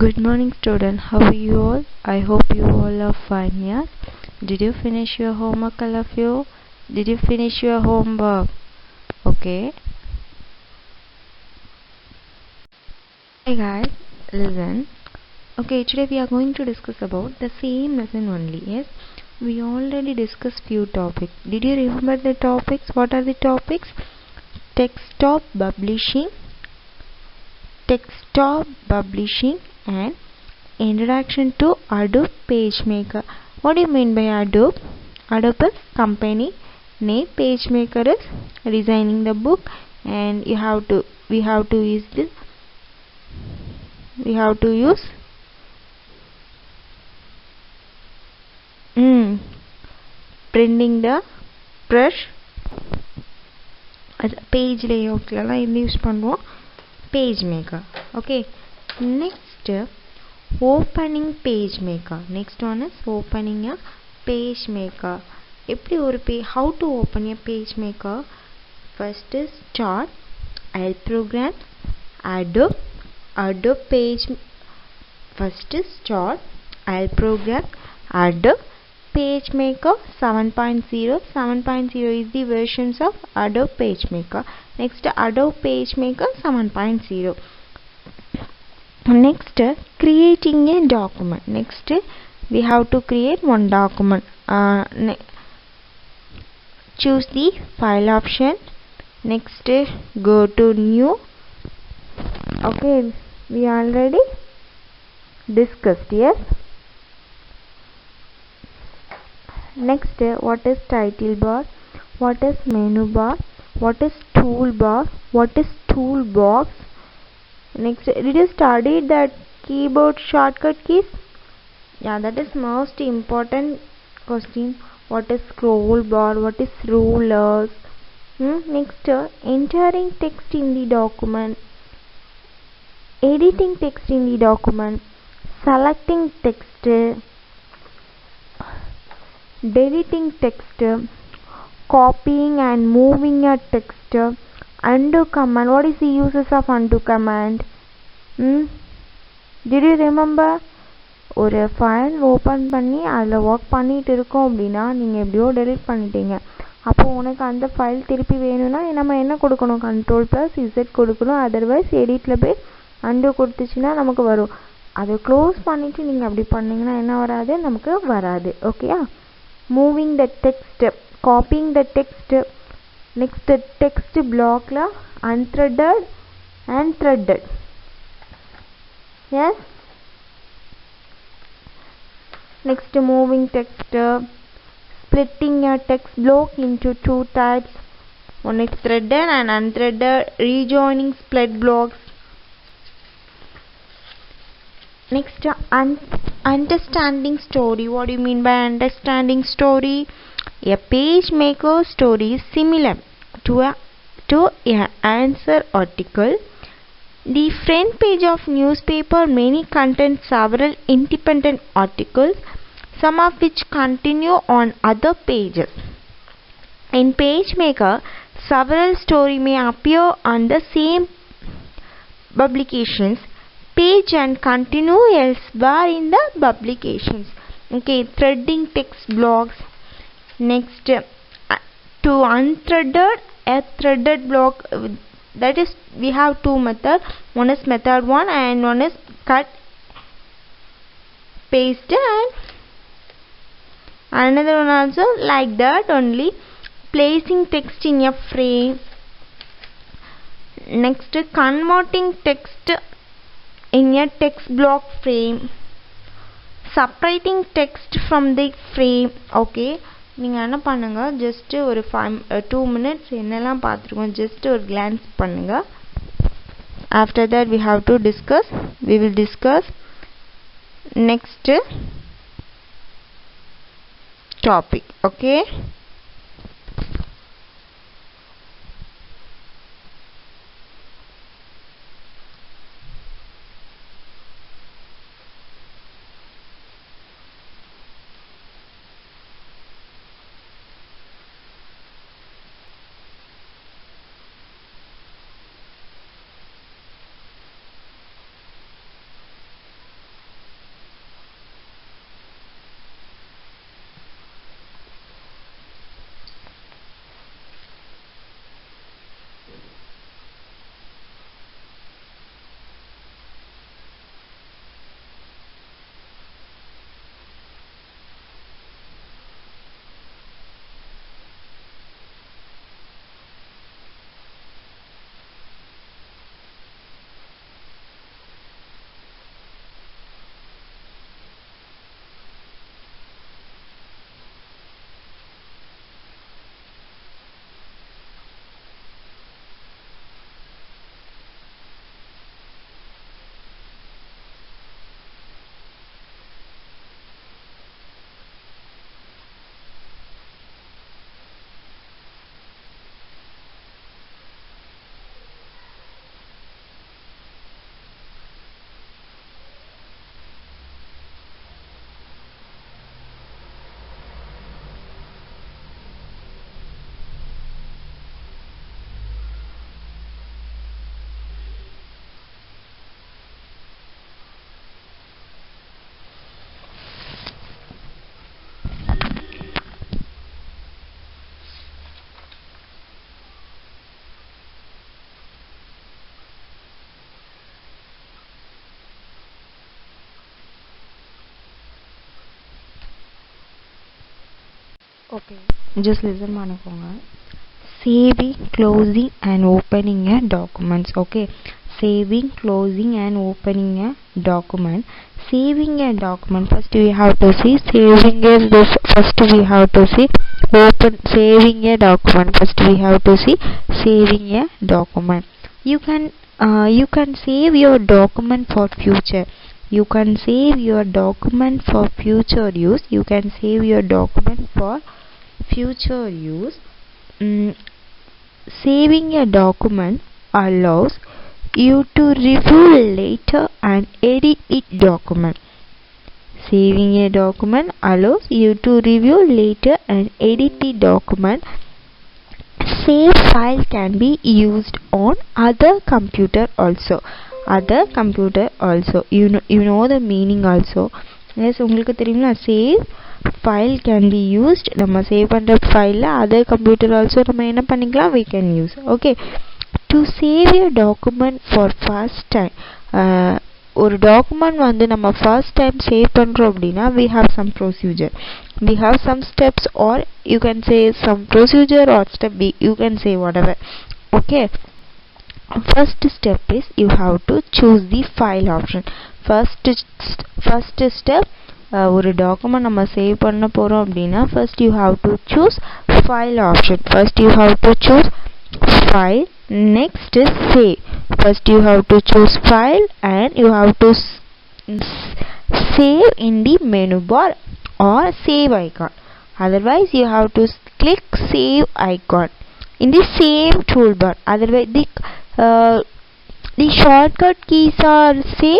Good morning, student. How are you all? I hope you all are fine. Yes. Did you finish your homework, all of you? Did you finish your homework? Okay. Hey guys, listen. Okay, today we are going to discuss about the same lesson only. Yes. We already discussed few topics. Did you remember the topics? What are the topics? Desktop publishing, and introduction to Adobe PageMaker. What do you mean by Adobe? Adobe is company name. PageMaker is designing the book, and we have to use this. We have to use printing the brush as page layout la use பண்ணுவோம் PageMaker. Okay. Next, opening PageMaker. Next one is opening a PageMaker. How to open a PageMaker? First is start, I'll program, Adobe Page. First is start, I'll program, Adobe PageMaker 7.0. 7.0 is the versions of Adobe PageMaker. Next, Adobe PageMaker 7.0. Next, creating a document. Next, we have to create one document. Choose the file option. Next, go to new. Okay, we already discussed. Yes. Next, what is title bar? What is menu bar? What is toolbar? What is toolbox? Next, did you study that keyboard shortcut keys? Yeah, that is most important question. What is scroll bar? What is rulers? Next, entering text in the document, editing text in the document, selecting text, deleting text, copying and moving a text, undo command. What is the uses of undo command? Did you remember? ஒரு file open பண்ணி அதில் work பண்ணிட்டு இருக்கோம் அப்படின்னா நீங்கள் எப்படியோ delete பண்ணிட்டீங்க. அப்போ உனக்கு அந்த ஃபைல் திருப்பி வேணும்னா நம்ம என்ன கொடுக்கணும்? Ctrl+Z கொடுக்கணும். அதர்வைஸ் எடிட்டில் போய் அண்டு கொடுத்துச்சுன்னா நமக்கு வரும். அதை க்ளோஸ் பண்ணிவிட்டு நீங்கள் அப்படி பண்ணிங்கன்னா என்ன வராது? நமக்கு வராது. ஓகேயா? மூவிங் த டெக்ஸ்ட், காப்பிங் த டெக்ஸ்ட். நெக்ஸ்ட், டெக்ஸ்ட் பிளாக்ல அன்த்ரெட்டட் and threaded. Yes. Next, moving text, splitting a text block into two types. One is threaded and unthreaded, rejoining split blocks. Next, understanding story. What do you mean by understanding story? A PageMaker story is similar to an answer article. The front page of newspaper may contain several independent articles, some of which continue on other pages. In PageMaker, several stories may appear on the same publications page and continue elsewhere in the publications. Okay, threading text blocks. Next, to unthreaded a threaded block. That is, we have two methods. One is method 1 and one is cut, paste, and another one also like that only. Placing text in a frame. Next, converting text in a text block frame. Separating text from the frame. Okay, நீங்கள் என்ன பண்ணுங்க, just ஒரு 2 minutes என்னெல்லாம் பார்த்துருக்கோம் just ஒரு glance பண்ணுங்க. After that we will discuss next topic. Okay. Okay, just listen பண்ணிக்கோங்க. Saving, closing and opening a documents. Okay, saving, closing and opening a document. Saving a document, first we have to see saving is this. First we have to see open saving a document. First we have to see saving a document. You can save your document for future. You can save your document for future use. You can save your document for future use. Saving a document allows you to review later and edit it document. Saving a document allows you to review later and edit the document. Save file can be used on other computer also. Other computer also. You know the meaning also. Yes, உங்களுக்கு தெரியுமா? Save file can be used. நம்ம save பண்ற ஃபைல்ல other computer also நம்ம என்ன பண்ணிக்கலாம்? We can use. Okay. To save a document for first time. ஒரு document வந்து நம்ம ஃபர்ஸ்ட் டைம் சேவ் பண்றோம் அப்படின்னா we have some procedure. We have some steps, or you can say some procedure or step, you can say whatever. Okay. First step is you have to choose the file option. First step, ஒரு document நம்ம save பண்ண போறோம் அப்படின்னா first you have to choose file option. First you have to choose file. Next is save. First you have to choose file and you have to save in the menu bar or save icon. Otherwise you have to click save icon in the same toolbar. Otherwise the shortcut keys are say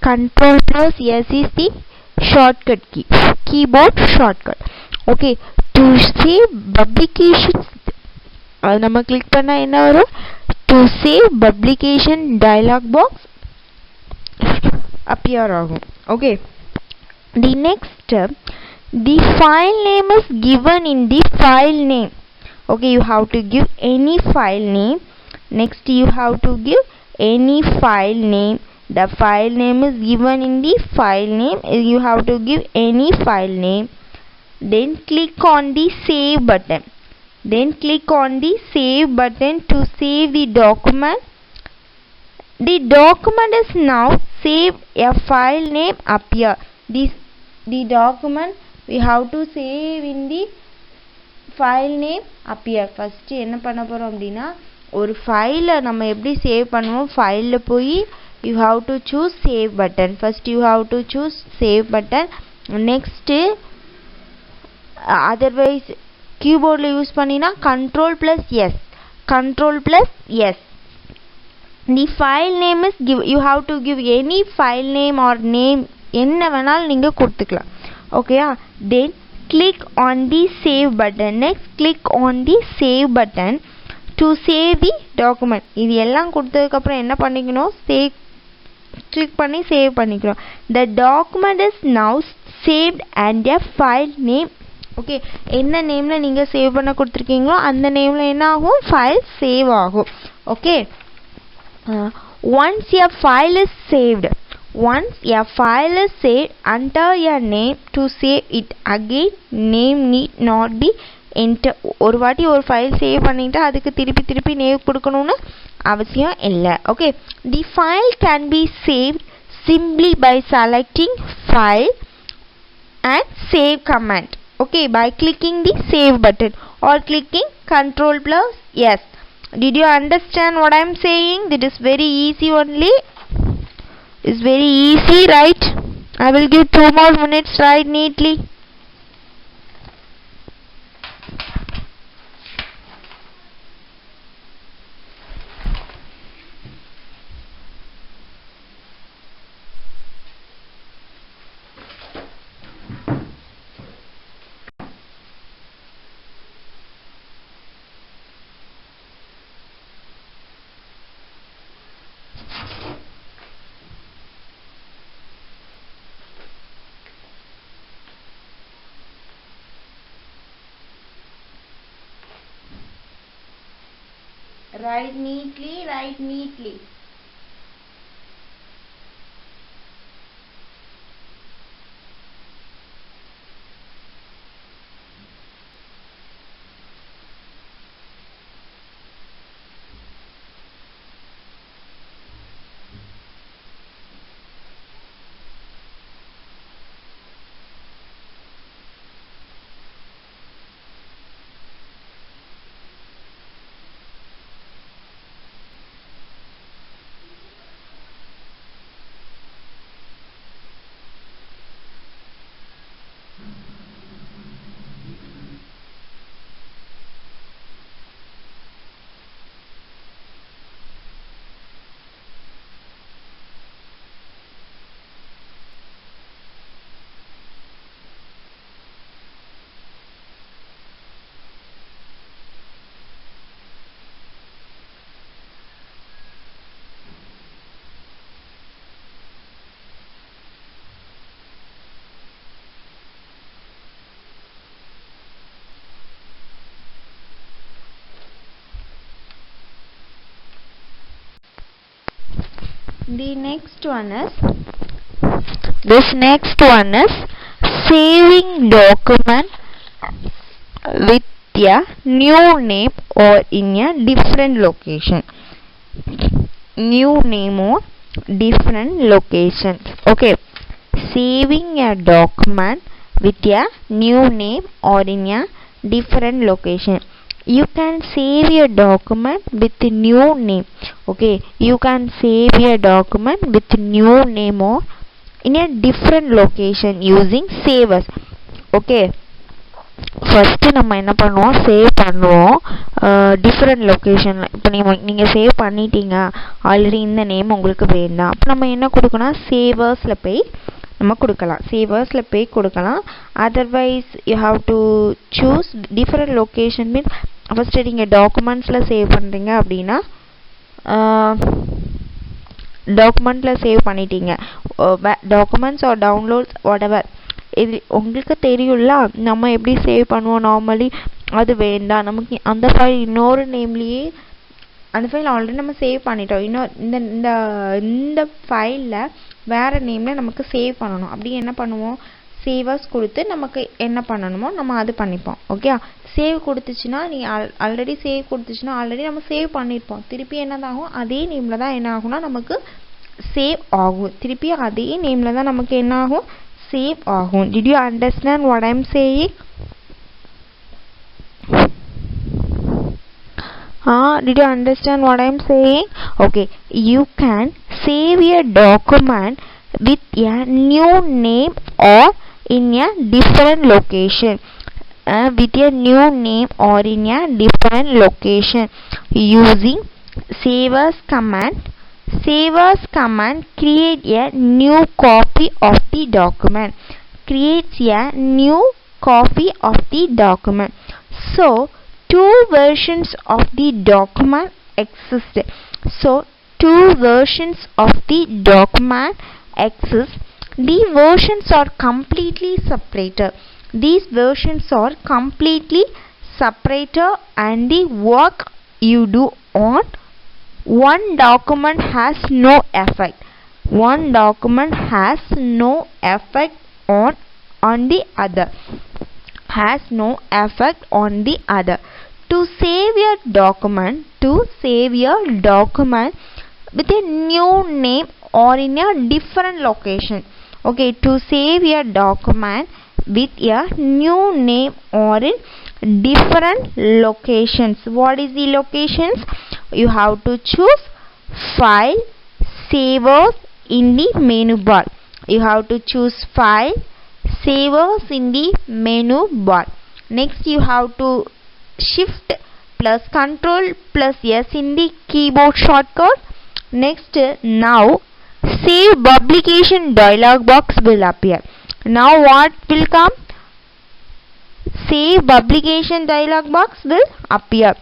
Control plus S is the shortcut key, keyboard shortcut. Okay, to save publications அது நம்ம click பண்ணா என்ன வரும்? To save publication dialog box appear ஆகும். Okay, the next step, the file name is given in the file name. Okay, you have to give any file name. Next you have to give any file name. The file name is given in the file name. You have to give any file name. Then click on the save button. Then click on the save button to save the document. The document is now saved. A file name appear. The document we have to save in the file name appear. First என்ன பண்ண போறோம் அப்படின்னா ஒரு ஃபைலை நம்ம எப்படி save பண்ணுவோம், ஃபைல்ல போய் you have to choose save button. First you have to choose save button. Next otherwise keyboardல யூஸ் பண்ணினா control plus S. Control plus S. The file name is you have to give any file name or name என்ன வேணாலும் நீங்க கொடுத்துக்கலாம். ஓகேயா? Then click on the save button. Next click on the save button to save the document. இது எல்லாம் கொடுத்ததுக்கு அப்புறம் என்ன பண்ணிக்கணும்? save click பண்ணி சேவ் பண்ணிக்கிறோம். The document is now saved and a file name. Okay, என்ன நேம்ல நீங்க சேவ் பண்ண கொடுத்துருக்கீங்களோ அந்த நேம்ல என்ன ஆகும்? ஃபைல் சேவ் ஆகும். Okay, once a file is saved, enter your name to save it. Again name need not be enter. ஒரு வாட்டி ஒரு ஃபைல் சேவ் பண்ணிட்டா அதுக்கு திருப்பி நேம் கொடுக்கணும்னு அவசியம் இல்லை. Okay, the file can be saved simply by selecting file and save command. Okay, by clicking the save button or clicking Control plus S. Did you understand what I am saying? That is very easy only. It's very easy, right? I will give 2 more minutes. Write neatly. Write neatly. The next one is saving document with a new name or in a different location. New name or different locations. Okay, saving a document with a new name or in a different location. You can save your document with a new name. Okay, you can save your document with new name or in a different location using save as. Okay, first நம்ம என்ன பண்ணுவோம், save பண்ணுவோம் different லொக்கேஷனில். இப்போ நீங்கள் save பண்ணிட்டீங்க already, இந்த name உங்களுக்கு வேண்டாம், அப்போ நம்ம என்ன கொடுக்கணும், சேவர்ஸில் போய் நம்ம கொடுக்கலாம். சேவர்ஸில் போய் கொடுக்கலாம். Otherwise you have to choose different location. Means first நீங்கள் டாக்குமெண்ட்ஸில் சேவ் பண்ணுறீங்க அப்படின்னா டாக்குமெண்ட்டில் சேவ் பண்ணிட்டீங்க, டாக்குமெண்ட்ஸ் ஆர் டவுன்லோட்ஸ் வாட்எவர், இது உங்களுக்கு தெரியும்ல நம்ம எப்படி சேவ் பண்ணுவோம் நார்மலி. அது வேண்டாம், நமக்கு அந்த ஃபைல் இன்னொரு நேம்லேயே, அந்த ஃபைல் ஆல்ரெடி நம்ம சேவ் பண்ணிட்டோம், இன்னொரு இந்த இந்த ஃபைலில் வேறு நேமில் நமக்கு சேவ் பண்ணணும். அப்படி என்ன பண்ணுவோம், சேவர்ஸ் கொடுத்து நமக்கு என்ன பண்ணணுமோ நம்ம அது பண்ணிப்போம். ஓகே, சேவ் கொடுத்துச்சுன்னா நீ ஆல்ரெடி சேவ் கொடுத்துச்சுன்னா ஆல்ரெடி நம்ம சேவ் பண்ணியிருப்போம். திருப்பி என்னதாகும், அதே நேமில் தான் என்ன ஆகும்னா நமக்கு சேவ் ஆகும். திருப்பி அதே நேமில் தான் நமக்கு என்ன ஆகும், save ஆகும். Did you understand what I am saying? Did you understand what I am saying? Okay, you can save your document with a new name or in a different location. With a new name or in a different location using save as command. Save as command create a new copy of the document. Creates a new copy of the document. So two versions of the document exist. So two versions of the document exist. The versions are completely separated. These versions are completely separated, and the work you do on one document has no effect. One document has no effect on the other. Has no effect on the other. To save your document with a new name or in a different location. Okay, to save your document with a new name or in different locations. What is the locations? You have to choose file, savers in the menu bar. You have to choose file, savers in the menu bar. Next you have to shift plus control plus S in the keyboard shortcut. Next, now save publication dialog box will appear. Now what will come? Save publication dialog box will appear.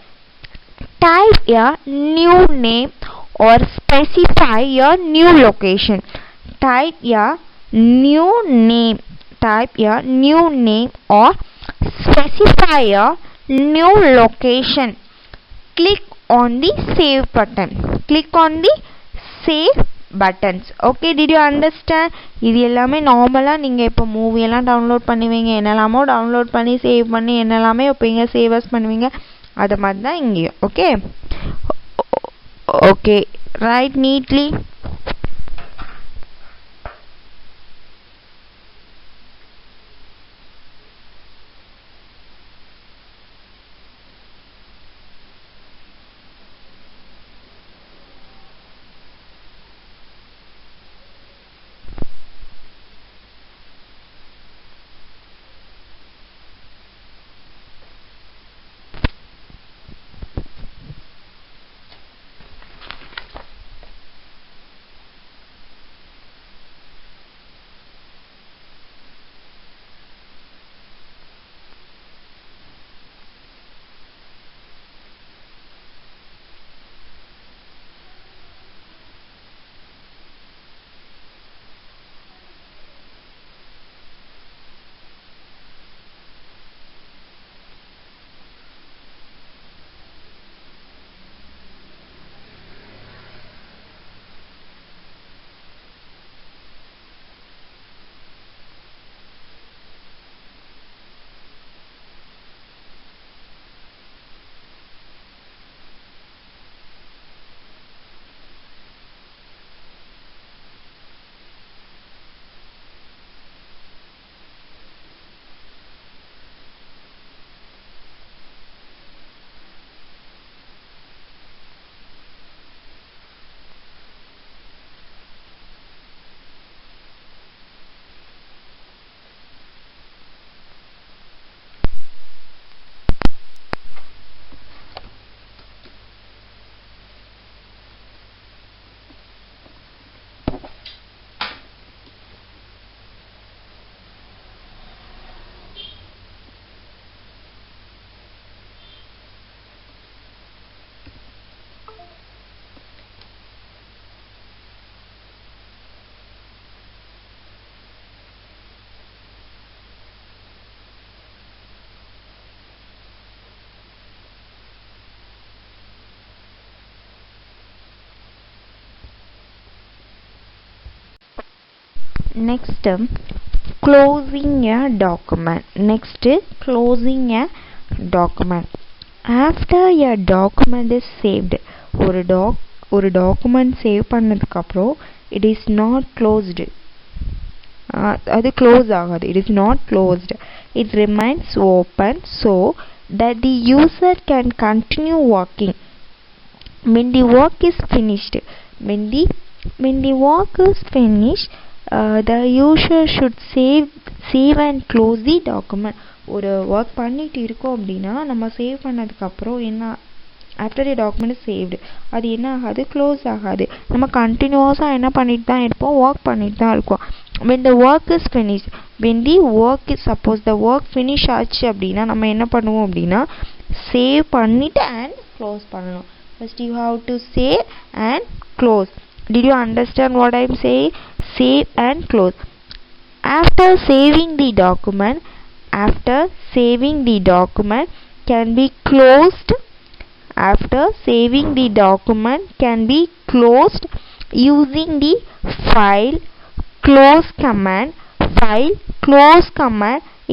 Type a new name or specify your new location. Type a new name or specify a new location. Click on the save button. Click on the save buttons. Okay, did you understand? இது எல்லாமே நார்மலா நீங்க இப்ப movie எல்லாம் download பண்ணுவீங்க, என்னெல்லாமோ download பண்ணி save பண்ணி என்னெல்லாமே வைப்பீங்க, சேவர்ஸ் பண்ணுவீங்க, அது மாதிரி தான் இங்கேயும். Okay okay, right neatly. Next, closing a document. Next, closing a document. After a document is saved, ஒரு document save பண்ணதுக்கு அப்புறம் it is not closed. அது close ஆகாது. It is not closed. It remains open so that the user can continue working when the work is finished. When the work is finished, the user should save and close the document. ஒரு work பண்ணிட்டு இருக்கோம் அப்படின்னா நம்ம save பண்ணதுக்கு அப்புறம் என்ன, after the document is saved, அது என்ன ஆகாது, க்ளோஸ் ஆகாது. நம்ம கண்டினியூஸாக என்ன பண்ணிட்டு தான் இருப்போம், ஒர்க் பண்ணிட்டு தான் இருக்கோம். when the work is finished, when the work is, suppose the work finish ஆச்சு அப்படின்னா நம்ம என்ன பண்ணுவோம் அப்படின்னா சேவ் பண்ணிட்டு and க்ளோஸ் பண்ணணும். first you have to save and close. Did you understand what I am saying? Save and close. After saving the document can be closed. After saving the document can be closed using the file close command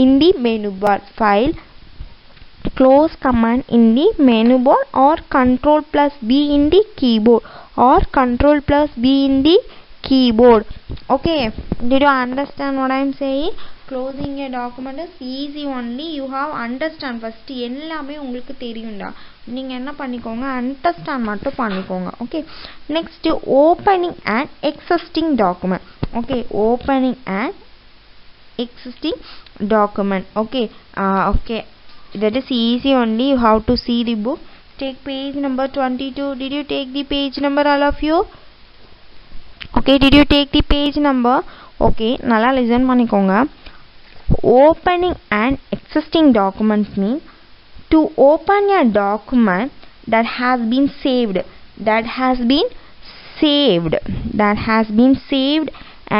in the menu bar. File close command in the menu bar or Ctrl plus B in the keyboard Okay, did you understand what I am saying? Closing a document is easy only. You have understand. first எல்லாமே உங்களுக்கு தெரியும்டா, நீங்க என்ன பண்ணிக்கோங்க, understand மட்டும் பண்ணிக்கோங்க. okay, next opening an existing document. okay, opening an existing document. okay, that is easy only. You have to see the book. Take page number 22. Did you take the page number, all of you? okay, did you take the page number? okay, நல்லா listen பண்ணிக்கோங்க. Opening an existing document means to open a document that has been saved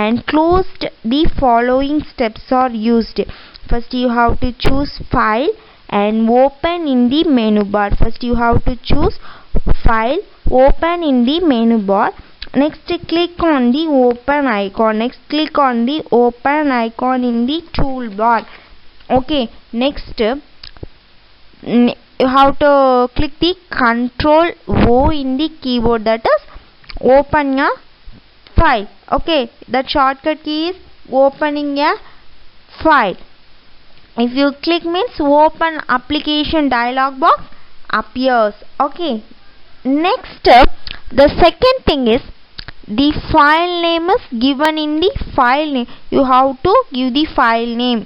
and closed. The following steps are used. first you have to choose file and open in the menu bar. first you have to choose file, open in the menu bar. next click on the open icon. next click on the open icon in the toolbar. okay, next you have to click the Ctrl O in the keyboard, that is open a file. okay, that shortcut key is opening a file. if you click means open application dialog box appears. okay, next the second thing is the file name is given in the file name. you have to give the file name.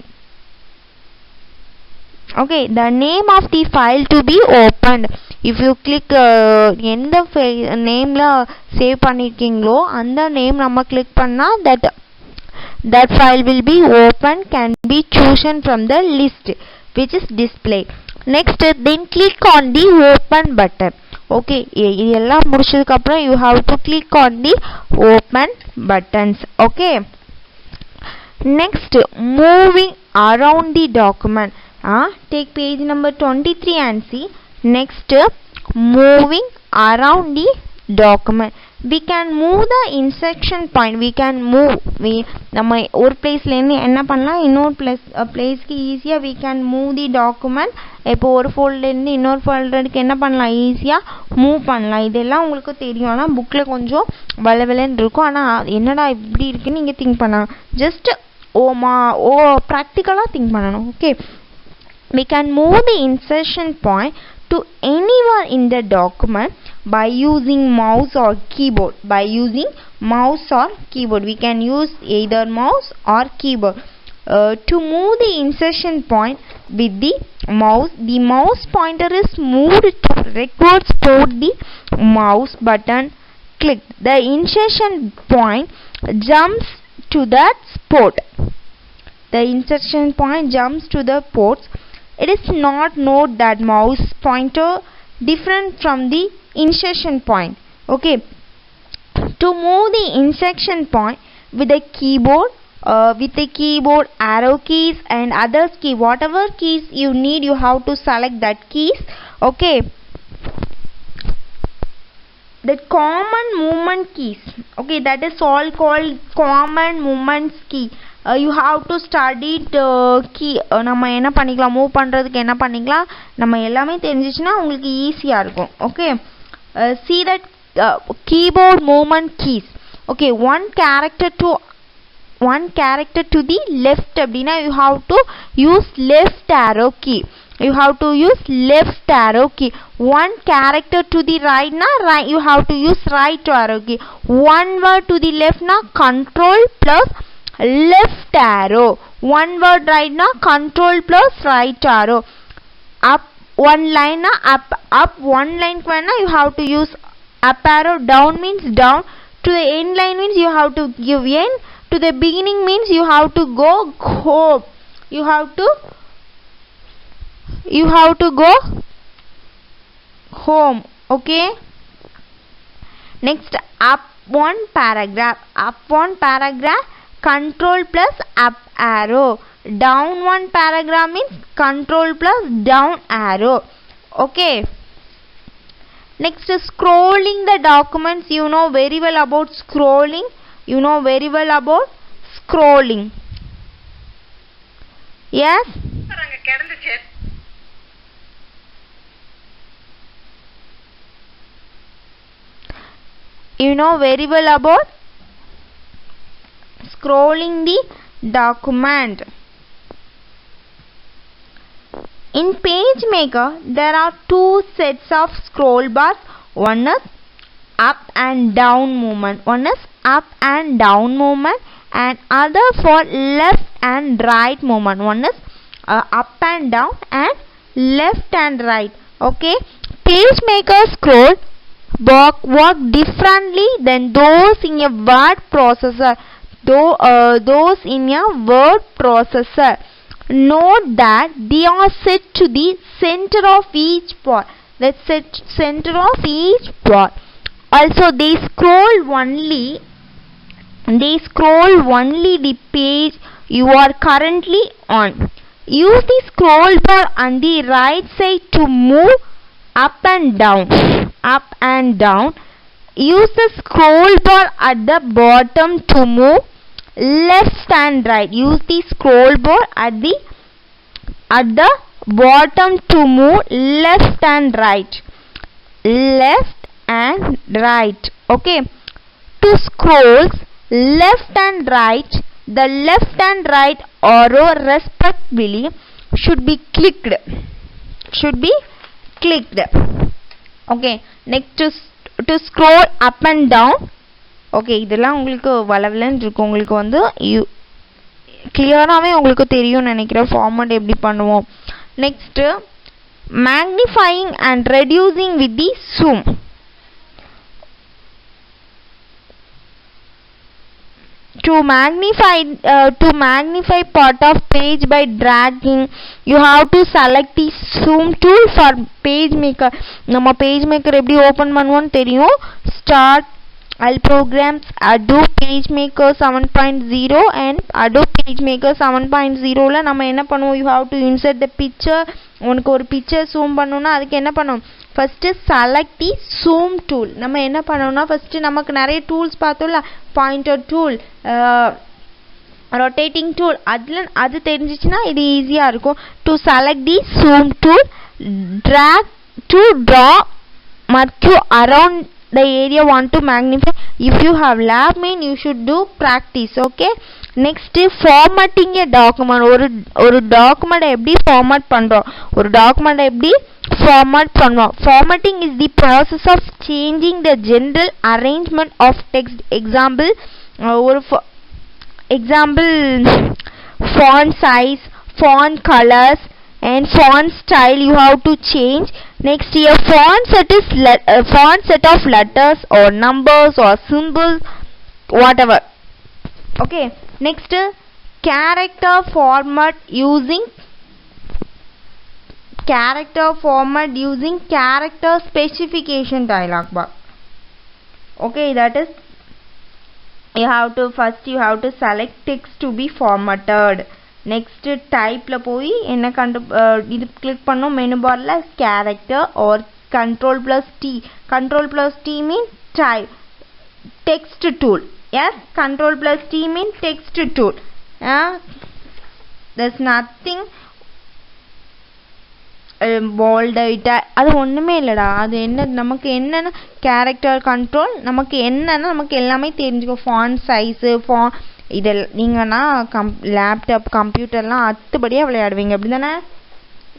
okay, the name of the file to be opened. if you click எந்த name la save பண்ணிருக்கீங்களோ அந்த name நம்ம click பண்ணா that file will be open, can be chosen from the list which is displayed. next then click on the open button. okay, இதெல்லாம் முடிச்சதுக்கு அப்புறம் you have to click on the open buttons. okay, next moving around the document. take page number 23 and see. next moving around the document, we can move the insertion point. we can move, நம்ம ஒரு பிளேஸ்ல இருந்து என்ன பண்ணலாம், இன்னொரு பிளேஸ்க்கு ஈஸியா we can move the document. இப்போ ஒரு ஃபோல்டர்ல இருந்து இன்னொரு ஃபோல்டருக்கு என்ன பண்ணலாம், ஈஸியா மூவ் பண்ணலாம். இதெல்லாம் உங்களுக்கு தெரியும், ஆனா புக்ல கொஞ்சம் வளவலன்னு இருக்கும். ஆனா என்னடா இப்படி இருக்குன்னு நீங்க திங்க் பண்ணலாம், ஜஸ்ட் practically திங்க் பண்ணணும். okay, we can move the insertion point to anywhere in the document by using mouse or keyboard. we can use either mouse or keyboard. to move the insertion point with the mouse pointer is moved to records toward the mouse button clicked. The insertion point jumps to that spot. It is not note that mouse pointer different from the insertion point. okay, to move the insertion point with the keyboard arrow keys and other key, whatever keys you need, you have to select that keys. okay, that common movement keys. Okay, that is all called common movements key. You have to study key. நம்ம என்ன பண்ணிக்கலாம், move பண்றதுக்கு என்ன பண்ணிக்கலாம், நம்ம எல்லாமே தெரிஞ்சிச்சுன்னா உங்களுக்கு ஈஸியா இருக்கும். Okay, see that keyboard movement keys. Okay, one character to the left அப்படினா you have to use left arrow key. You have to use left arrow key. One character to the right na right, you have to use right arrow key. One word to the left na control plus left arrow. One word right na control plus right arrow. Up one line na up one line na you have to use up arrow. Down means down. To the end line means you have to give end. To the beginning means you have to go home. You have to go home. Okay, next up one paragraph. Up one paragraph, control plus up arrow. Down one paragraph means control plus down arrow. Okay, next scrolling the documents. You know very well about scrolling. Yes, you know very well about scrolling the document. In PageMaker there are two sets of scroll bars. One is up and down movement. And other for left and right movement. One is up and down and left and right. Okay, PageMaker scroll work differently than those in a word processor. Those in a word processor. Note that they are set to the center of each part. Also they scroll only the page you are currently on. Use the scroll bar on the right side to move up and down. Use the scroll bar at the bottom to move left and right. Use the scroll bar at the bottom to move left and right. Okay, to scrolls left and right, the left and right arrow respectively should be clicked. Okay, next to scroll up and down. Okay, இதெல்லாம் உங்களுக்கு வளவலன்னு இருக்கு. உங்களுக்கு வந்து கிளியராவே உங்களுக்கு தெரியும் நினைக்கிற format எப்படி பண்ணுவோம். Next magnifying and reducing with the zoom. To magnify part of page by dragging, you have to select the zoom tool for PageMaker. நம்ம PageMaker எப்படி ஓபன் பண்ணுவோம்னு தெரியும். Start all programs, Adobe PageMaker 7.0 and Adobe PageMaker 7.0 ல நம்ம என்ன பண்ணுவோம், you have to insert the picture. உனக்கு ஒரு picture zoom பண்ணனும்னா அதுக்கு என்ன பண்ணணும், first select the zoom tool. நம்ம என்ன பண்ணனும்னா first நமக்கு நிறைய tools பார்த்தோம்ல, pointer tool, rotating tool, அது தெரிஞ்சிச்சுனா இது ஈஸியா இருக்கும். To select the zoom tool, drag to draw mark around the area want to magnify. If you have lab main, you should do practice. Okay, next formatting a document. ஒரு document எப்படி format பண்றோம், formatting is the process of changing the general arrangement of text. Example font size, font colors and font style you have to change. Next, a font set of letters or numbers or symbols, whatever. Okay, next character format using character specification dialog box. Okay, that is you have to select text to be formatted. Next type ல போய் என்ன இது click பண்ணோம், menu பார்ல character or control plus T. Control plus T means type. Text tool. Yes, control plus T means text tool. There's nothing bold அது ஒண்ணுமே இல்லடா. அது என்ன நமக்கு என்னன்னா கேரக்டர் கண்ட்ரோல், நமக்கு என்னன்னா நமக்கு எல்லாமே தெரிஞ்சுக்கோ. ஃபாண்ட் சைஸு இதெல்லாம் நீங்கன்னா லேப்டாப் கம்ப்யூட்டர்லாம் அத்துபடியாக விளையாடுவீங்க அப்படி தானே?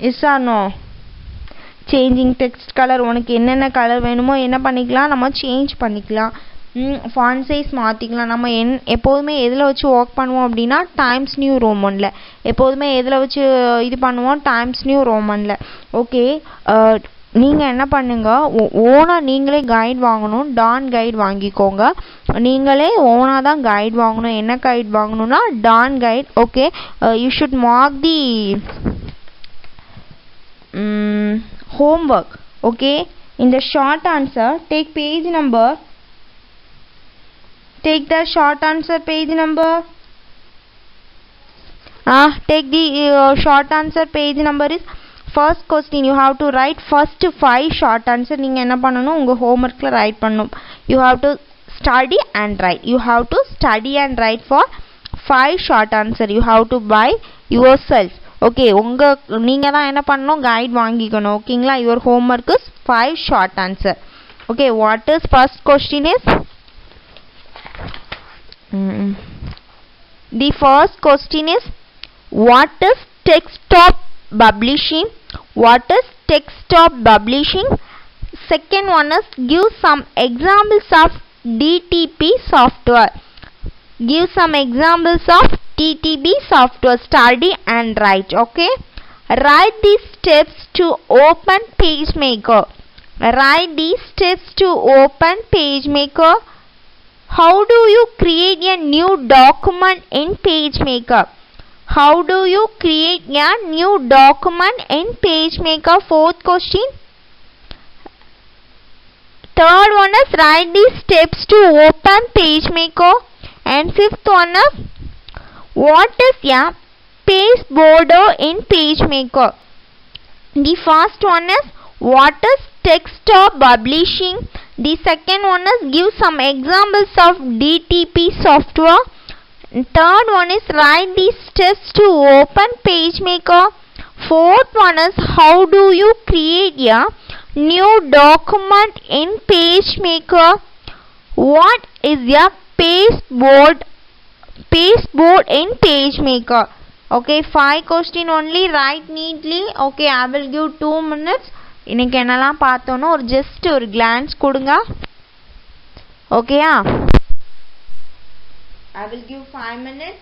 Yes or no? Changing text colour, உனக்கு என்னென்ன கலர் வேணுமோ என்ன பண்ணிக்கலாம், நம்ம சேஞ்ச் பண்ணிக்கலாம். ஃபாண்ட் சைஸ் மாற்றிக்கலாம். நம்ம எப்போதுமே எதில் வச்சு ஒர்க் பண்ணுவோம் அப்படின்னா டைம்ஸ் நியூ ரோமனில். எப்போதுமே எதில் வச்சு இது பண்ணுவோம், டைம்ஸ் நியூ ரோமனில். ஓகே, நீங்கள் என்ன பண்ணுங்க, ஓனாக நீங்களே கைட் வாங்கணும். டான் கைட் வாங்கிக்கோங்க. நீங்களே ஓனாக தான் கைட் வாங்கணும். என்ன கைட் வாங்கணும்னா Don guide. Okay, you should mark the homework. Okay, in the short answer take page number, take the short answer page number. Take the short answer page number is first question. You have to write first 5 short answer. நீங்க என்ன பண்ணனும், உங்க homeworkல write பண்ணனும். You have to study and write. You have to study and write for 5 short answer. You have to by yourself. Okay, நீங்கள் தான் என்ன பண்ணணும், guide வாங்கிக்கணும். ஓகேங்களா? Your homework is 5 short answer. Okay, what is first question is, the first question is what is desktop publishing? What is desktop publishing? Second one is give some examples of DTP software. Give some examples of DTP software. Study and write. Okay, write these steps to open PageMaker. Write these steps to open PageMaker. How do you create a new document in PageMaker? How do you create a new document in PageMaker? Fourth question. Third one is write these steps to open PageMaker. And fifth one is what is a page border in PageMaker? The first one is what is desktop publishing? The second one is give some examples of DTP software. Third one is write these steps to open PageMaker. Fourth one is how do you create a new document in PageMaker? What is a pasteboard in PageMaker? Okay, 5 question only. Write neatly. Okay, I will give 2 minutes. இன்னைக்கு என்னெல்லாம் பார்த்தோன்னு ஒரு just ஒரு glance கொடுங்க. ஓகேயா? I will give 5 minutes.